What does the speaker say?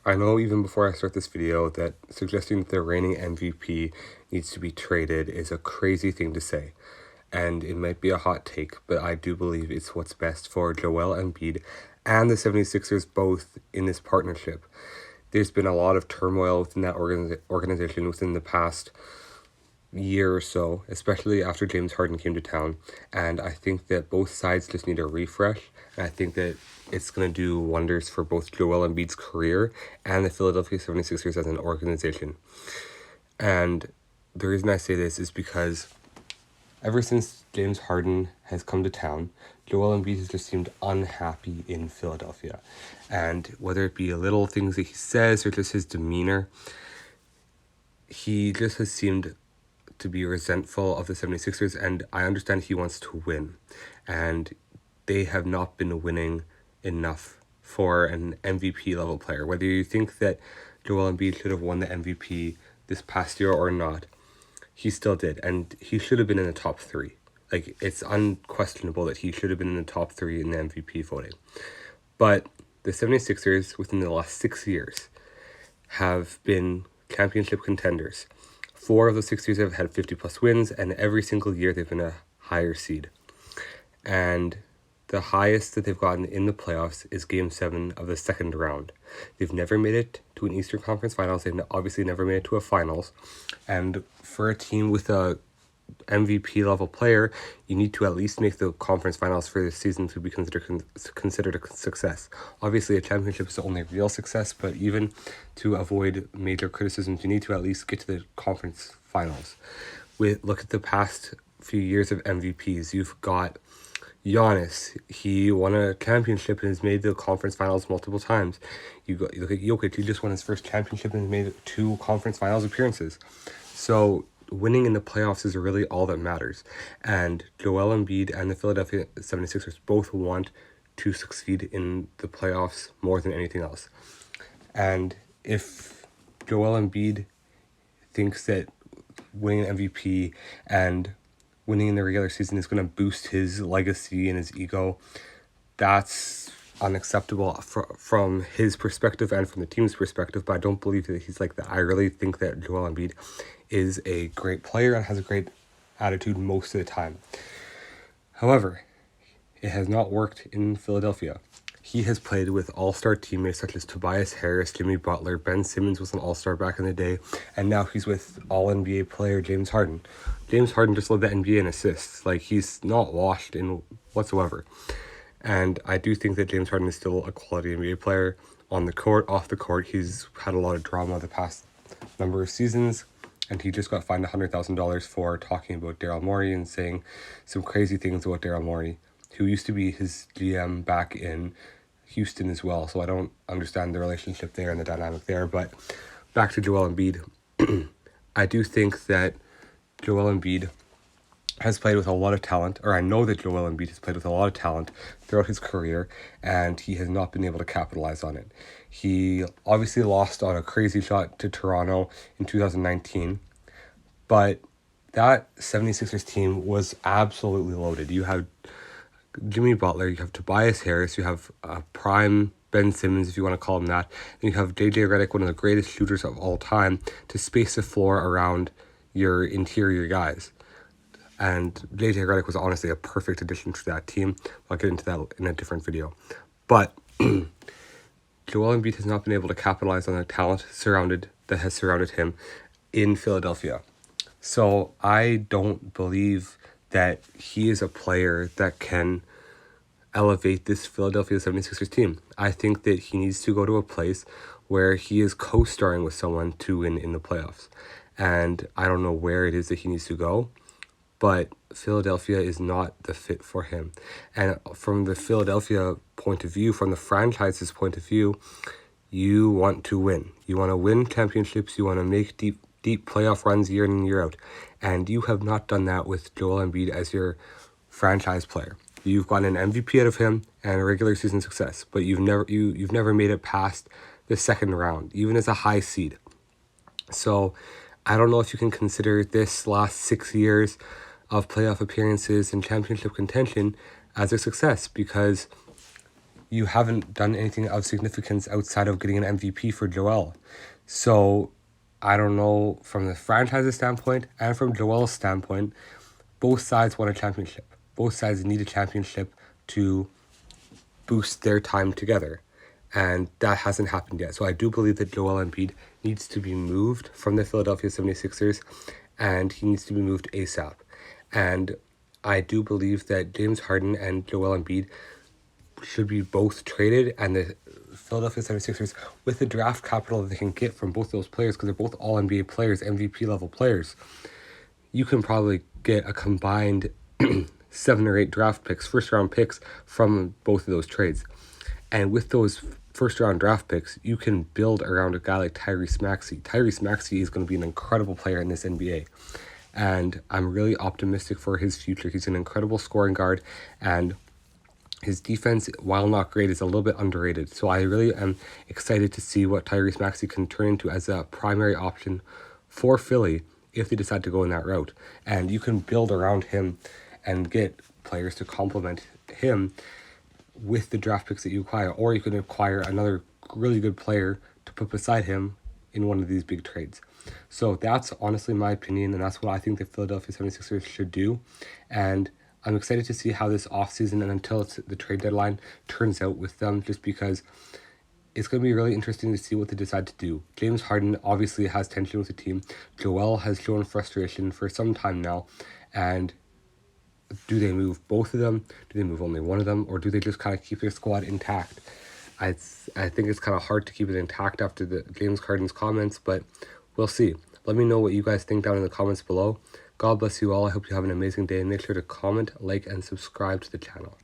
I know even before I start this video that suggesting that the reigning MVP needs to be traded is a crazy thing to say. And it might be a hot take, but I do believe it's what's best for Joel Embiid and the 76ers both in this partnership. There's been a lot of turmoil within that organization within the past year or so, especially after James Harden came to town. And I think that both sides just need a refresh. And I think that it's going to do wonders for both Joel Embiid's career and the Philadelphia 76ers as an organization. And the reason I say this is because ever since James Harden has come to town, Joel Embiid has just seemed unhappy in Philadelphia. And whether it be little things that he says or just his demeanor, he just has seemed to be resentful of the 76ers, and I understand he wants to win. And they have not been winning enough for an MVP level player. Whether you think that Joel Embiid should have won the MVP this past year or not, he still did, and he should have been in the top 3. Like, it's unquestionable that he should have been in the top 3 in the MVP voting. But the 76ers, within the last 6 years, have been championship contenders. 4 of the 6 years have had 50-plus wins, and every single year they've been a higher seed. And the highest that they've gotten in the playoffs is Game 7 of the second round. They've never made it to an Eastern Conference Finals. They've obviously never made it to a Finals. And for a team with a MVP level player, you need to at least make the conference finals for the season to be considered a success. Obviously, a championship is the only real success, but even to avoid major criticisms, you need to at least get to the conference finals. Look at the past few years of MVPs. You've got Giannis. He won a championship and has made the conference finals multiple times. You look at Jokic. He just won his first championship and has made 2 conference finals appearances. So winning in the playoffs is really all that matters. And Joel Embiid and the Philadelphia 76ers both want to succeed in the playoffs more than anything else. And if Joel Embiid thinks that winning an MVP and winning in the regular season is going to boost his legacy and his ego, that's unacceptable from his perspective and from the team's perspective. But I don't believe that he's like that. I really think that Joel Embiid is a great player and has a great attitude most of the time. However, it has not worked in Philadelphia. He has played with all-star teammates such as Tobias Harris, Jimmy Butler, Ben Simmons was an all-star back in the day, and now he's with all-NBA player James Harden. James Harden just led the NBA in assists. Like, he's not washed in whatsoever. And I do think that James Harden is still a quality NBA player on the court, off the court. He's had a lot of drama the past number of seasons, and he just got fined $100,000 for talking about Daryl Morey and saying some crazy things about Daryl Morey, who used to be his GM back in Houston as well. So I don't understand the relationship there and the dynamic there. But back to Joel Embiid. I do think that Joel Embiid has played with a lot of talent, or I know that Joel Embiid has played with a lot of talent throughout his career, and he has not been able to capitalize on it. He obviously lost on a crazy shot to Toronto in 2019, but that 76ers team was absolutely loaded. You have Jimmy Butler, you have Tobias Harris, you have prime Ben Simmons, if you want to call him that, and you have JJ Redick, one of the greatest shooters of all time, to space the floor around your interior guys. And JJ Redick was honestly a perfect addition to that team. I'll get into that in a different video. But Joel Embiid has not been able to capitalize on the talent that has surrounded him in Philadelphia. So I don't believe that he is a player that can elevate this Philadelphia 76ers team. I think that he needs to go to a place where he is co-starring with someone to win in the playoffs. And I don't know where it is that he needs to go, but Philadelphia is not the fit for him. And from the Philadelphia point of view, from the franchise's point of view, you want to win. You want to win championships. You want to make deep playoff runs year in and year out. And you have not done that with Joel Embiid as your franchise player. You've gotten an MVP out of him and a regular season success, but you've never made it past the second round, even as a high seed. So I don't know if you can consider this last 6 years of playoff appearances and championship contention as a success, because you haven't done anything of significance outside of getting an MVP for Joel. So I don't know, from the franchise's standpoint and from Joel's standpoint, both sides want a championship. Both sides need a championship to boost their time together. And that hasn't happened yet. So I do believe that Joel Embiid needs to be moved from the Philadelphia 76ers, and he needs to be moved ASAP. And I do believe that James Harden and Joel Embiid should be both traded, and the Philadelphia 76ers, with the draft capital that they can get from both those players, because they're both all NBA players, MVP level players, you can probably get a combined 7 or 8 draft picks, first round picks from both of those trades. And with those first round draft picks, you can build around a guy like Tyrese Maxey. Tyrese Maxey is going to be an incredible player in this NBA. And I'm really optimistic for his future. He's an incredible scoring guard, and his defense, while not great, is a little bit underrated. So I really am excited to see what Tyrese Maxey can turn into as a primary option for Philly if they decide to go in that route. And you can build around him and get players to complement him with the draft picks that you acquire. Or you can acquire another really good player to put beside him in one of these big trades. So that's honestly my opinion, and that's what I think the Philadelphia 76ers should do. And I'm excited to see how this offseason and until it's the trade deadline turns out with them, just because it's going to be really interesting to see what they decide to do. James Harden obviously has tension with the team. Joel has shown frustration for some time now. And do they move both of them? Do they move only one of them? Or do they just kind of keep their squad intact? I think it's kind of hard to keep it intact after the James Harden's comments, but we'll see. Let me know what you guys think down in the comments below. God bless you all. I hope you have an amazing day, and make sure to comment, like, and subscribe to the channel.